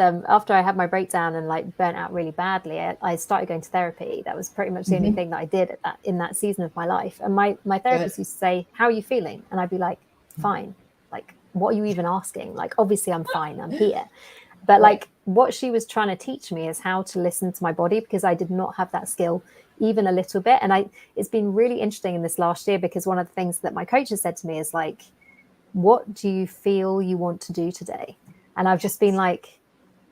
my breakdown and like burnt out really badly, I started going to therapy. That was pretty much the only thing that I did in that season of my life. And my therapist used to say, "How are you feeling?" And I'd be like, "Fine." Like, what are you even asking? Like, obviously I'm fine. I'm here. But like, what she was trying to teach me is how to listen to my body, because I did not have that skill even a little bit. And it's been really interesting in this last year, because one of the things that my coach has said to me is like, what do you feel you want to do today? And I've just been like,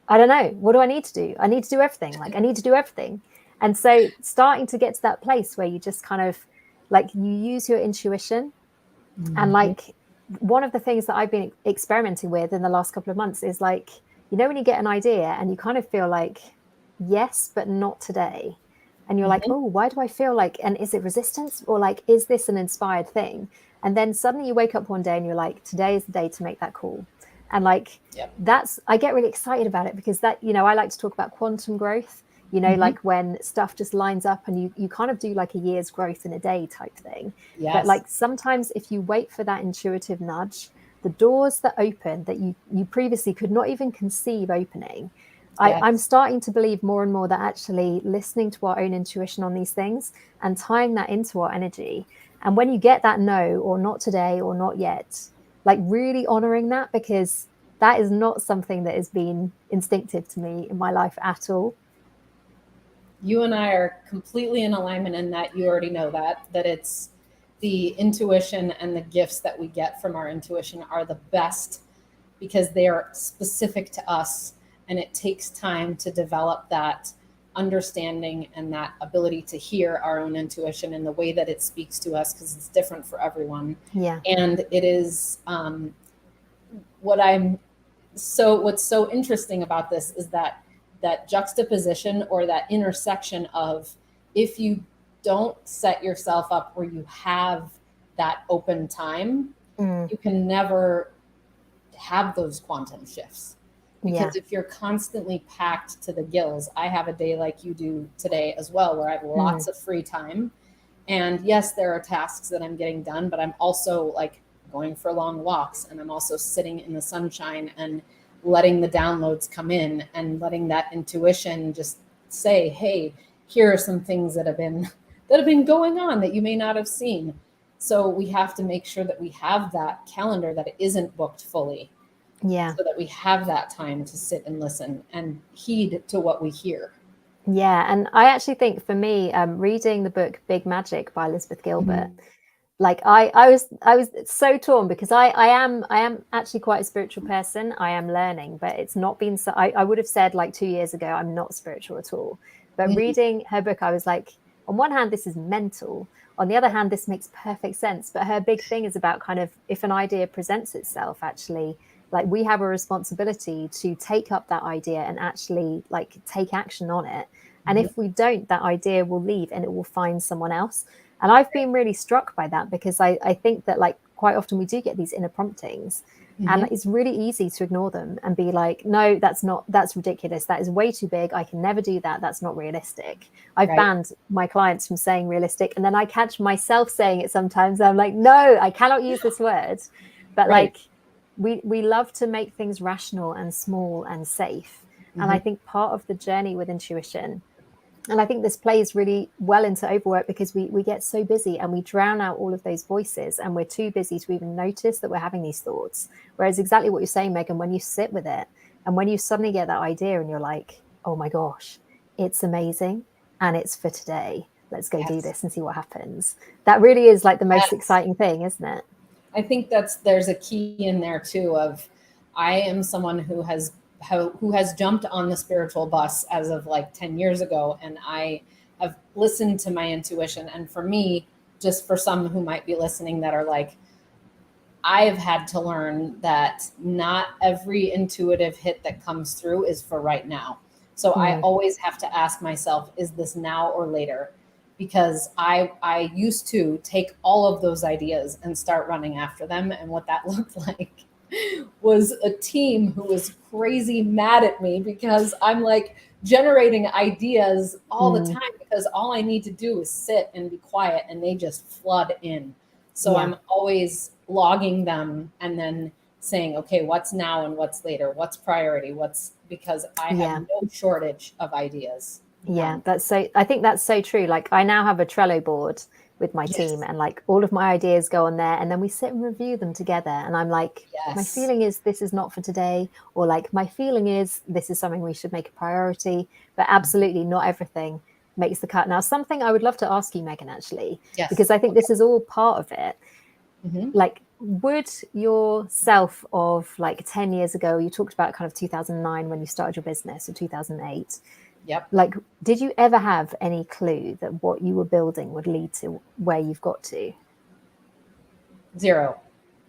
I don't know. What do I need to do? I need to do everything. Like, I need to do everything. And so starting to get to that place where you just kind of like, you use your intuition. And like, one of the things that I've been experimenting with in the last couple of months is like, you know, when you get an idea and you kind of feel like, yes, but not today. And you're like, oh, why do I feel like, and is it resistance, or like, is this an inspired thing? And then suddenly you wake up one day and you're like, today is the day to make that call. And like, I get really excited about it, because that, you know, I like to talk about quantum growth, you know, like when stuff just lines up and you kind of do like a year's growth in a day type thing. But like, sometimes if you wait for that intuitive nudge, the doors that open that you previously could not even conceive opening, I'm starting to believe more and more that actually listening to our own intuition on these things and tying that into our energy. And when you get that no, or not today, or not yet, like really honoring that, because that is not something that has been instinctive to me in my life at all.
You and I are completely in alignment in that. You already know that it's the intuition and the gifts that we get from our intuition are the best, because they are specific to us. And it takes time to develop that understanding and that ability to hear our own intuition in the way that it speaks to us, because it's different for everyone.
Yeah.
And it is what's so interesting about this is that juxtaposition, or that intersection of, if you don't set yourself up where you have that open time, you can never have those quantum shifts. Because if you're constantly packed to the gills, I have a day like you do today as well, where I have lots of free time. And yes, there are tasks that I'm getting done, but I'm also like going for long walks, and I'm also sitting in the sunshine and letting the downloads come in, and letting that intuition just say, hey, here are some things that have been going on that you may not have seen. So we have to make sure that we have that calendar, that it isn't booked fully.
Yeah.
So that we have that time to sit and listen and heed to what we hear.
Yeah. And I actually think for me, reading the book Big Magic by Elizabeth Gilbert, like I was so torn, because I am actually quite a spiritual person. I am learning, but it's not been so, I would have said like 2 years ago, I'm not spiritual at all. But reading her book, I was like, on one hand, this is mental. On the other hand, this makes perfect sense. But her big thing is about kind of, if an idea presents itself, actually, like, we have a responsibility to take up that idea and actually like take action on it. And if we don't, that idea will leave and it will find someone else. And I've been really struck by that, because I think that like quite often we do get these inner promptings, and it's really easy to ignore them and be like, no, that's ridiculous. That is way too big. I can never do that. That's not realistic. I've banned my clients from saying realistic. And then I catch myself saying it sometimes. I'm like, no, I cannot use this word. But like, we love to make things rational and small and safe. And I think part of the journey with intuition, and I think this plays really well into overwork, because we get so busy and we drown out all of those voices, and we're too busy to even notice that we're having these thoughts. Whereas exactly what you're saying, Meghann, when you sit with it and when you suddenly get that idea and you're like, oh my gosh, it's amazing and it's for today. Let's go do this and see what happens. That really is like the most exciting thing, isn't it?
I think there's a key in there too of, I am someone who has jumped on the spiritual bus as of like 10 years ago. And I have listened to my intuition. And for me, just for some who might be listening that are like, I've had to learn that not every intuitive hit that comes through is for right now. So I always have to ask myself, is this now or later? Because I used to take all of those ideas and start running after them. And what that looked like was a team who was crazy mad at me because I'm like generating ideas all the time, because all I need to do is sit and be quiet and they just flood in. So I'm always logging them and then saying, okay, what's now and what's later? What's priority? Because I have no shortage of ideas.
Yeah, I think that's so true. Like I now have a Trello board with my team, and like all of my ideas go on there, and then we sit and review them together. And I'm like, my feeling is this is not for today, or like my feeling is this is something we should make a priority, but absolutely not everything makes the cut. Now, something I would love to ask you, Meghann, actually, because I think this is all part of it. Like, would yourself of like 10 years ago, you talked about kind of 2009 when you started your business, or 2008. Like, did you ever have any clue that what you were building would lead to where you've got to?
Zero.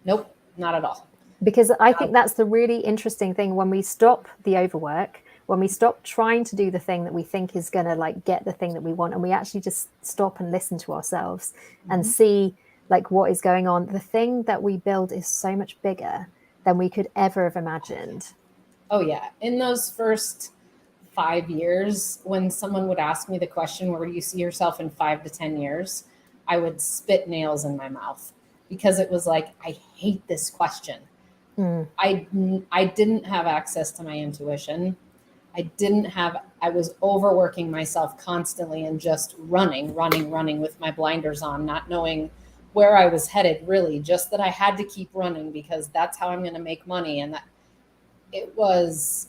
Nope, not at all.
Because I think that's the really interesting thing. When we stop the overwork, when we stop trying to do the thing that we think is going to like get the thing that we want, and we actually just stop and listen to ourselves and see like what is going on, the thing that we build is so much bigger than we could ever have imagined.
Oh yeah. In those first 5 years, when someone would ask me the question, where do you see yourself in 5 to 10 years? I would spit nails in my mouth, because it was like, I hate this question. I didn't have access to my intuition. I was overworking myself constantly and just running with my blinders on, not knowing where I was headed, really, just that I had to keep running because that's how I'm going to make money. And that it was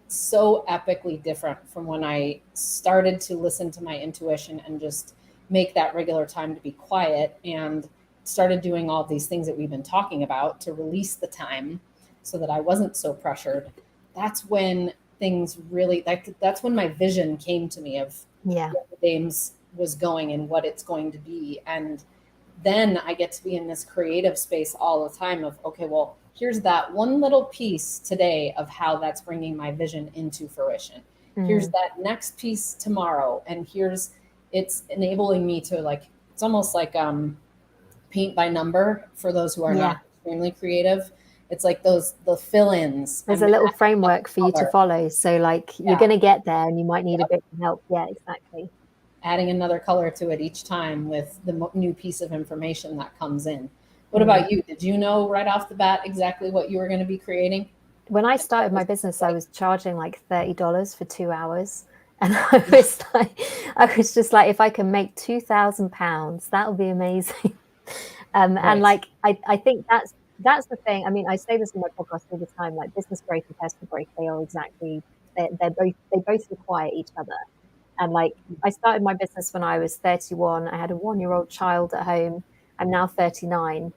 so epically different from when I started to listen to my intuition and just make that regular time to be quiet, and started doing all these things that we've been talking about to release the time so that I wasn't so pressured. That's when things really, that's when my vision came to me of where the Dames was going and what it's going to be. And then I get to be in this creative space all the time of, okay, well, here's that one little piece today of how that's bringing my vision into fruition. Here's that next piece tomorrow. And it's enabling me to, like, it's almost like paint by number for those who are not extremely creative. It's like the fill-ins.
There's a little framework for you to follow. So like you're going to get there and you might need a bit of help. Yeah, exactly.
Adding another color to it each time with the new piece of information that comes in. What about you? Did you know right off the bat exactly what you were going to be creating?
When I started my business, I was charging like $30 for 2 hours. And I was just like, if I can make £2,000, that'll be amazing. And like, I think that's the thing. I mean, I say this in my podcast all the time, like business growth and personal growth, they both require each other. And like, I started my business when I was 31. I had a 1-year-old child at home. I'm now 39.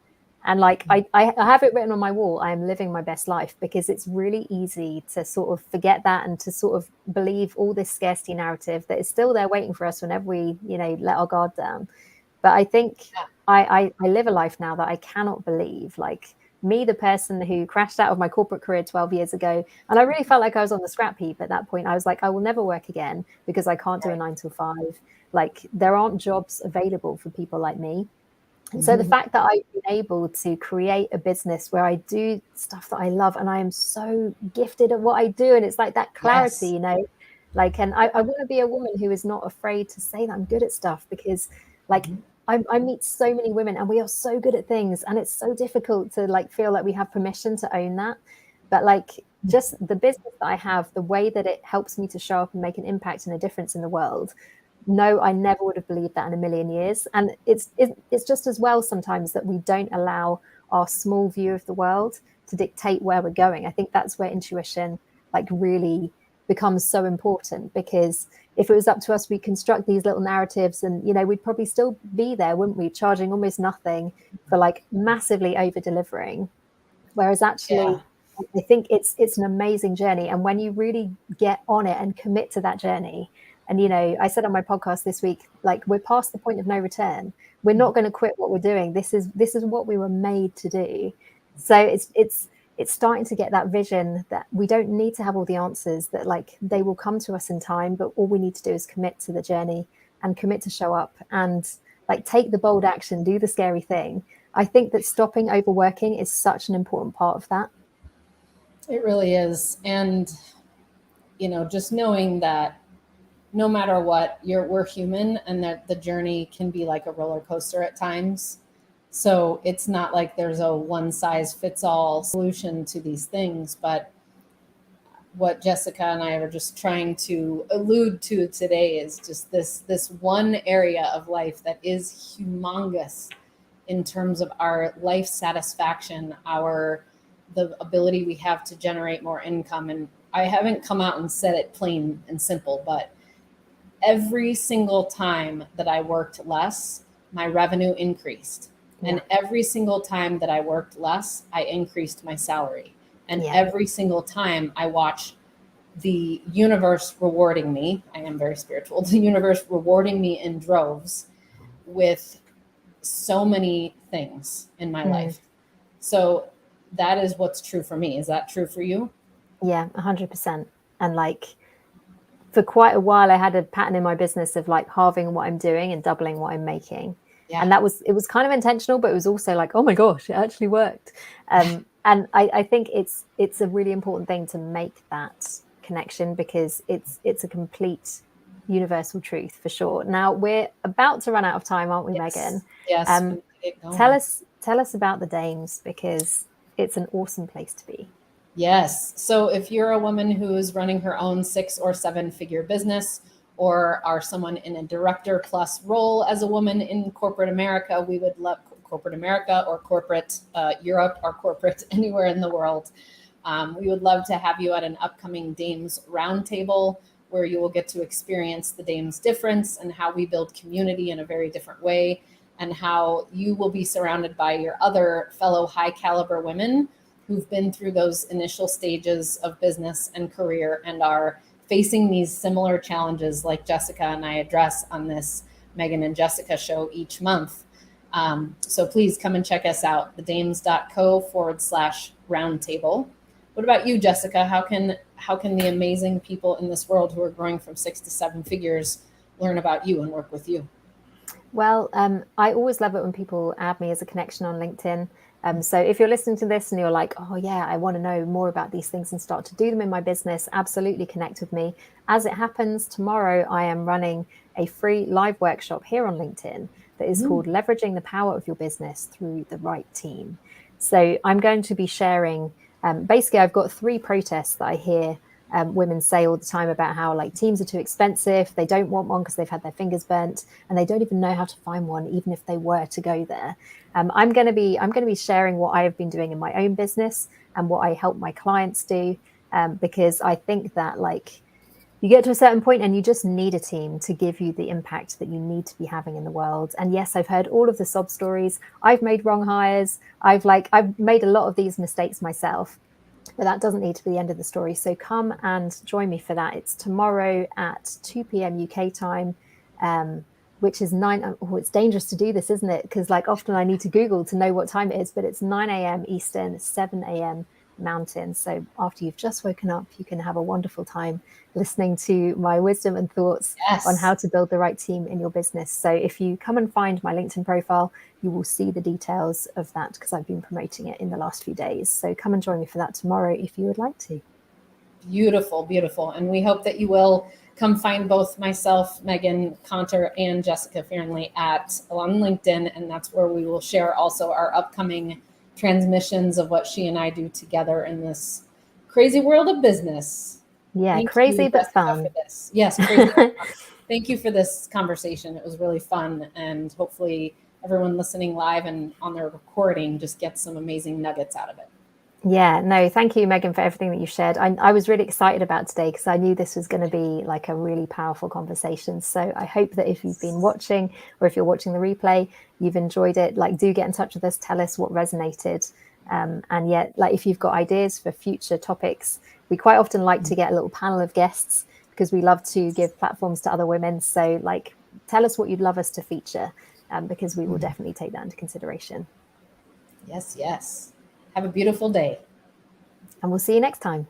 And like, I have it written on my wall, I am living my best life, because it's really easy to sort of forget that and to sort of believe all this scarcity narrative that is still there waiting for us whenever we, let our guard down. But I think I live a life now that I cannot believe, like me, the person who crashed out of my corporate career 12 years ago. And I really felt like I was on the scrap heap at that point. I was like, I will never work again because I can't do a 9 to 5. Like there aren't jobs available for people like me. And so the fact that I've been able to create a business where I do stuff that I love, and I am so gifted at what I do, and it's like that clarity, like, and I want to be a woman who is not afraid to say that I'm good at stuff, because like I meet so many women and we are so good at things, and it's so difficult to like feel like we have permission to own that. But like just the business that I have, the way that it helps me to show up and make an impact and a difference in the world. No, I never would have believed that in a million years. And it's just as well sometimes that we don't allow our small view of the world to dictate where we're going. I think that's where intuition like really becomes so important, because if it was up to us, we construct these little narratives and, we'd probably still be there, wouldn't we? Charging almost nothing for like massively over delivering. Whereas actually, I think it's an amazing journey. And when you really get on it and commit to that journey, And, you know, I said on my podcast this week, like, we're past the point of no return. We're not going to quit what we're doing. This is what we were made to do. So it's starting to get that vision that we don't need to have all the answers, that like they will come to us in time, but all we need to do is commit to the journey and commit to show up and like take the bold action, do the scary thing. I think that stopping overworking is such an important part of that.
It really is. And, you know, just knowing that no matter what, we're human, and that the journey can be like a roller coaster at times. So it's not like there's a one size fits all solution to these things. But what Jessica and I are just trying to allude to today is just this one area of life that is humongous in terms of our life satisfaction, the ability we have to generate more income. And I haven't come out and said it plain and simple, but every single time that I worked less, my revenue increased. Yeah. And every single time that I worked less, I increased my salary. And every single time I watch the universe rewarding me, I am very spiritual, the universe rewarding me in droves with so many things in my life. So that is what's true for me. Is that true for you?
Yeah, 100%. And like, for quite a while, I had a pattern in my business of like halving what I'm doing and doubling what I'm making. Yeah. And it was kind of intentional, but it was also like, oh my gosh, it actually worked. And I think it's a really important thing to make that connection, because it's a complete universal truth for sure. Now we're about to run out of time, aren't we, Meghann?
Yes.
Tell us about the Dames, because it's an awesome place to be.
Yes. So if you're a woman who is running her own 6 or 7 figure business, or are someone in a director plus role as a woman in corporate America, we would love corporate America or corporate Europe or corporate anywhere in the world. We would love to have you at an upcoming Dames Roundtable, where you will get to experience the Dames difference and how we build community in a very different way, and how you will be surrounded by your other fellow high caliber women who've been through those initial stages of business and career and are facing these similar challenges like Jessica and I address on this Meghann and Jessica show each month. So please come and check us out, thedames.co/roundtable. What about you, Jessica? How can the amazing people in this world who are growing from 6 to 7 figures learn about you and work with you?
Well, I always love it when people add me as a connection on LinkedIn. So if you're listening to this and you're like, oh yeah, I want to know more about these things and start to do them in my business, absolutely connect with me. As it happens, tomorrow I am running a free live workshop here on LinkedIn that is called Leveraging the Power of Your Business Through the Right Team. So I'm going to be sharing, basically I've got 3 protests that I hear women say all the time about how like teams are too expensive. They don't want one because they've had their fingers burnt, and they don't even know how to find one, even if they were to go there. I'm going to be sharing what I have been doing in my own business and what I help my clients do, because I think that like you get to a certain point and you just need a team to give you the impact that you need to be having in the world. And yes, I've heard all of the sob stories. I've made wrong hires. I've made a lot of these mistakes myself. But that doesn't need to be the end of the story. So come and join me for that. It's tomorrow at 2 p.m. UK time, which is 9. Oh, it's dangerous to do this, isn't it? Because like often I need to Google to know what time it is, but it's 9 a.m. Eastern, 7 a.m. Mountain. So after you've just woken up, you can have a wonderful time listening to my wisdom and thoughts on how to build the right team in your business. So if you come and find my LinkedIn profile, you will see the details of that, because I've been promoting it in the last few days. So come and join me for that tomorrow if you would like to.
Beautiful, beautiful. And we hope that you will come find both myself, Meghann Conter, and Jessica Fearnley on LinkedIn. And that's where we will share also our upcoming transmissions of what she and I do together in this crazy world of business.
Yeah, crazy but fun.
Yes, crazy but fun. Thank you for this conversation. It was really fun, and hopefully everyone listening live and on their recording just gets some amazing nuggets out of it.
Yeah, no, thank you, Meghann, for everything that you shared. I was really excited about today because I knew this was going to be like a really powerful conversation. So I hope that if you've been watching, or if you're watching the replay, you've enjoyed it. Like, do get in touch with us. Tell us what resonated. And yet, like, if you've got ideas for future topics, we quite often like to get a little panel of guests, because we love to give platforms to other women. So like, tell us what you'd love us to feature, because we will definitely take that into consideration.
Yes, yes. Have a beautiful day.
And we'll see you next time.